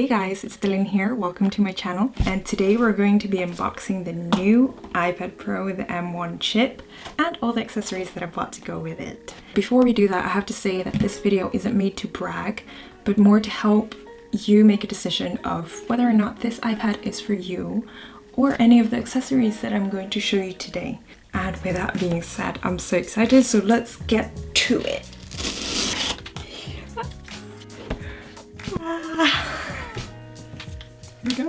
Hey guys, it's Dylan here. Welcome to my channel. And today we're going to be unboxing the new iPad Pro with the M1 chip and all the accessories that I bought to go with it. Before we do that, I have to say that this video isn't made to brag, but more to help you make a decision of whether or not this iPad is for you or any of the accessories that I'm going to show you today. And with that being said, I'm so excited, so let's get to it. Here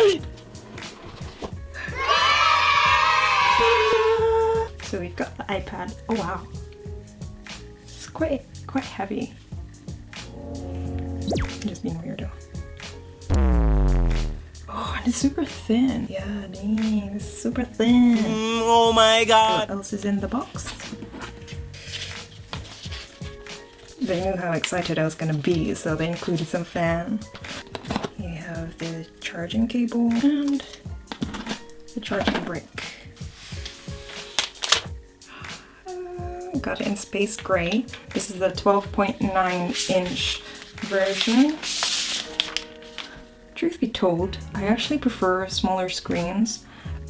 we go. So we've got the iPad. Oh wow, it's quite heavy. I'm just being weirdo. Oh, and it's super thin. Yeah, dang, it's super thin. Oh my god. What else is in the box? They knew how excited I was gonna be, so they included some fan. You have the charging cable and the charging brick. Got it in space gray. This is the 12.9-inch version. Truth be told, I actually prefer smaller screens,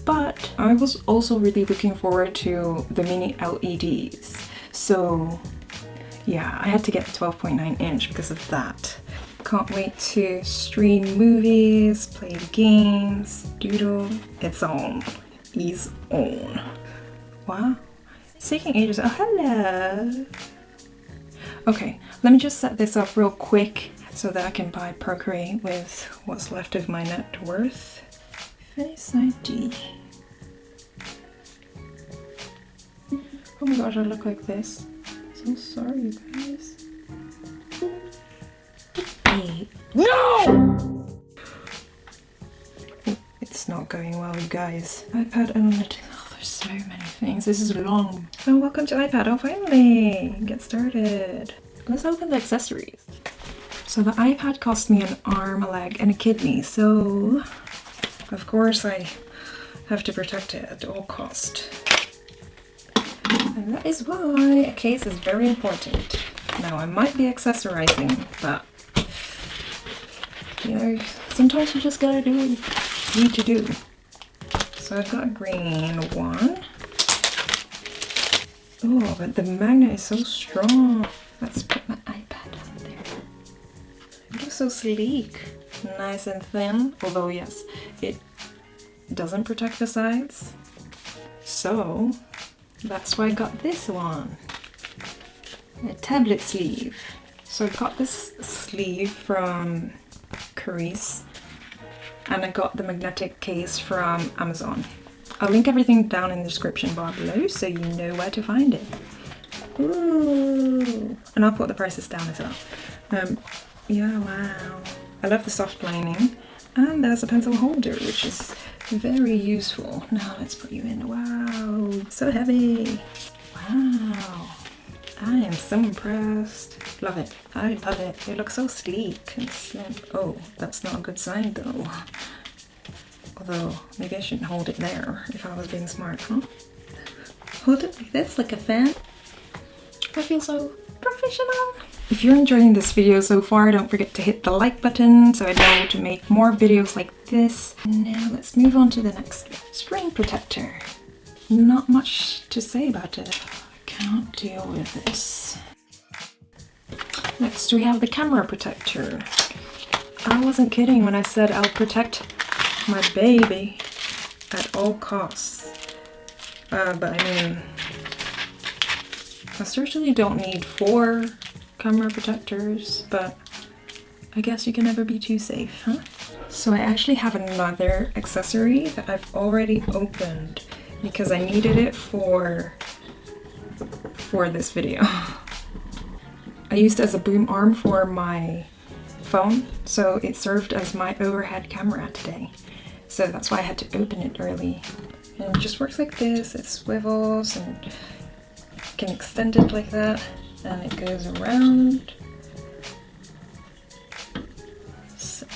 but I was also really looking forward to the mini LEDs. So yeah, I had to get the 12.9-inch because of that. Can't wait to stream movies, play games, doodle. It's on. He's on. Wow. It's taking ages. Oh, hello. Okay, let me just set this up real quick so that I can buy Procreate with what's left of my net worth. Face ID. Oh my gosh, I look like this. So sorry, you guys. Hey. No! It's not going well, you guys. iPad Unlimited. Oh, there's so many things. This is long. Oh, welcome to iPad. Oh, finally! Get started. Let's open the accessories. So the iPad cost me an arm, a leg, and a kidney, so of course I have to protect it at all cost. And that is why a case is very important. Now I might be accessorizing, but you know, sometimes you just gotta do what you need to do. So I've got a green one. Oh, but the magnet is so strong. Let's put my iPad on there. It looks so sleek. Nice and thin. Although yes, it doesn't protect the sides. So that's why I got this one. A tablet sleeve. So I got this sleeve from Caris, and I got the magnetic case from Amazon. I'll link everything down in the description bar below so you know where to find it. Ooh. And I'll put the prices down as well. Yeah, wow. I love the soft lining. And there's a pencil holder, which is very useful. Now let's put you in. Wow, so heavy. Wow. I am so impressed. Love it. I love it. It looks so sleek and slim. Oh, that's not a good sign though. Although, maybe I shouldn't hold it there if I was being smart, huh? Hold it like this, like a fan. I feel so professional. If you're enjoying this video so far, don't forget to hit the like button so I know to make more videos like this. Now let's move on to the next one. Screen protector. Not much to say about it. I cannot deal with this. Next we have the camera protector. I wasn't kidding when I said I'll protect my baby at all costs. But I mean, I certainly don't need 4 camera protectors, but I guess you can never be too safe, huh? So I actually have another accessory that I've already opened because I needed it for this video. I used it as a boom arm for my phone, so it served as my overhead camera today. So that's why I had to open it early. And it just works like this. It swivels and you can extend it like that, and it goes around.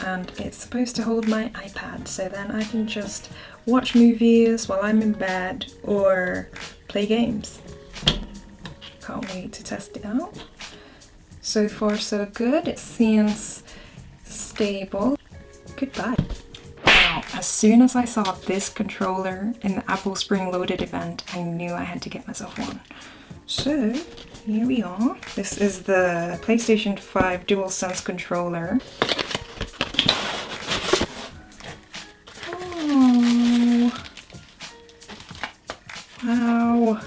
And it's supposed to hold my iPad, so then I can just watch movies while I'm in bed or play games. Can't wait to test it out. So far so good, it seems stable. Goodbye. Now, as soon as I saw this controller in the Apple Spring Loaded event, I knew I had to get myself one. So, here we are. This is the PlayStation 5 DualSense controller. Oh, wow.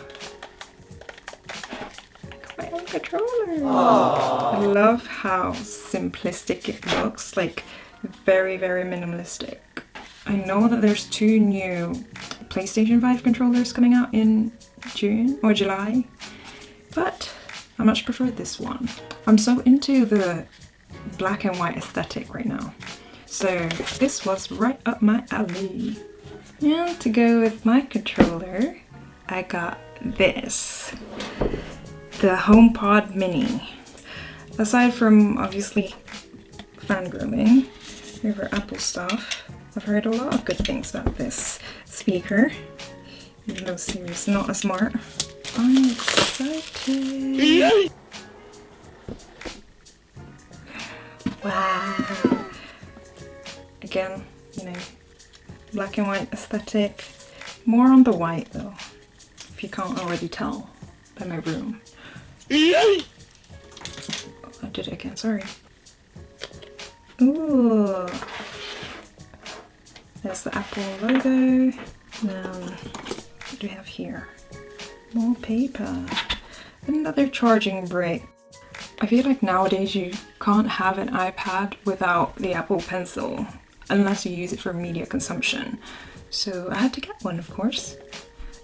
My own controller. Aww. I love how simplistic it looks, like very, very minimalistic. I know that there's 2 new PlayStation 5 controllers coming out in June or July, but I much prefer this one. I'm so into the black and white aesthetic right now, so this was right up my alley. And to go with my controller, I got this. The HomePod Mini. Aside from obviously fangirling over Apple stuff, I've heard a lot of good things about this speaker. Even though Siri's not as smart. I'm excited. Wow. Again, you know, black and white aesthetic. More on the white though, if you can't already tell by my room. Oh, I did it again, sorry. Ooh. There's the Apple logo. Now, what do we have here? More paper. Another charging brick. I feel like nowadays you can't have an iPad without the Apple Pencil unless you use it for media consumption. So I had to get one, of course.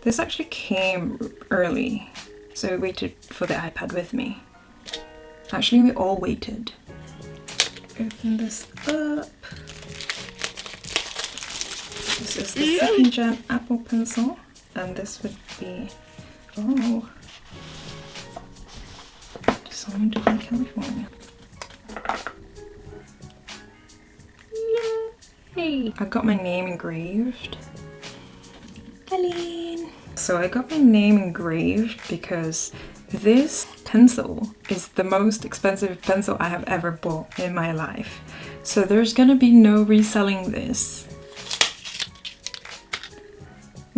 This actually came early, so I waited for the iPad with me. Actually, we all waited. Open this up. This is the 2nd gen Apple Pencil, and this would be, oh, designed in California. Yay! I got my name engraved. Eileen! So I got my name engraved because this pencil is the most expensive pencil I have ever bought in my life. So there's gonna be no reselling this.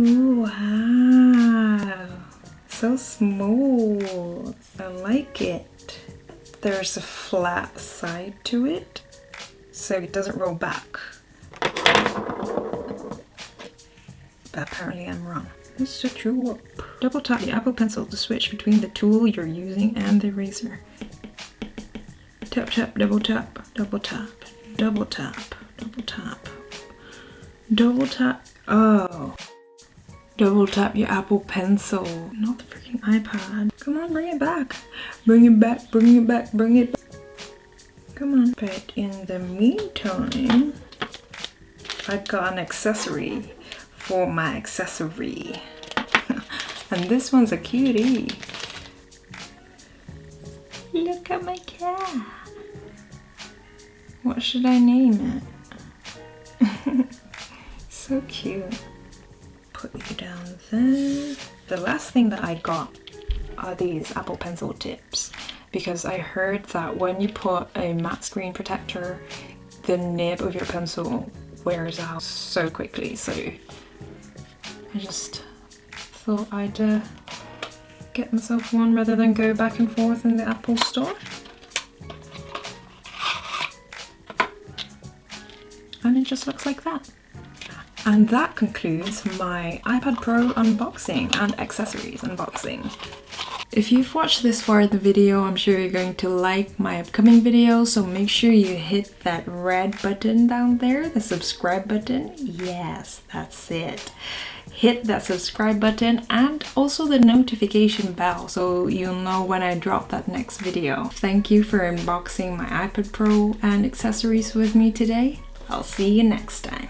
Ooh, wow, so smooth. I like it. There's a flat side to it, so it doesn't roll back. But apparently I'm wrong. Let's set you up. Double tap the Apple Pencil to switch between the tool you're using and the eraser. Tap, tap, double tap, double tap, double tap, double tap, double tap. Oh. Double tap your Apple Pencil, not the freaking iPad. Come on, bring it back. Bring it back, bring it back, bring it back. Come on. But in the meantime, I got an accessory for my accessory. And this one's a cutie. Look at my cat. What should I name it? So cute. Put you down there. The last thing that I got are these Apple Pencil tips, because I heard that when you put a matte screen protector, the nib of your pencil wears out so quickly. So I just thought I'd get myself one rather than go back and forth in the Apple store. And it just looks like that. And that concludes my iPad Pro unboxing and accessories unboxing. If you've watched this far in the video, I'm sure you're going to like my upcoming videos, so make sure you hit that red button down there, the subscribe button. Yes, that's it. Hit that subscribe button and also the notification bell so you'll know when I drop that next video. Thank you for unboxing my iPad Pro and accessories with me today. I'll see you next time.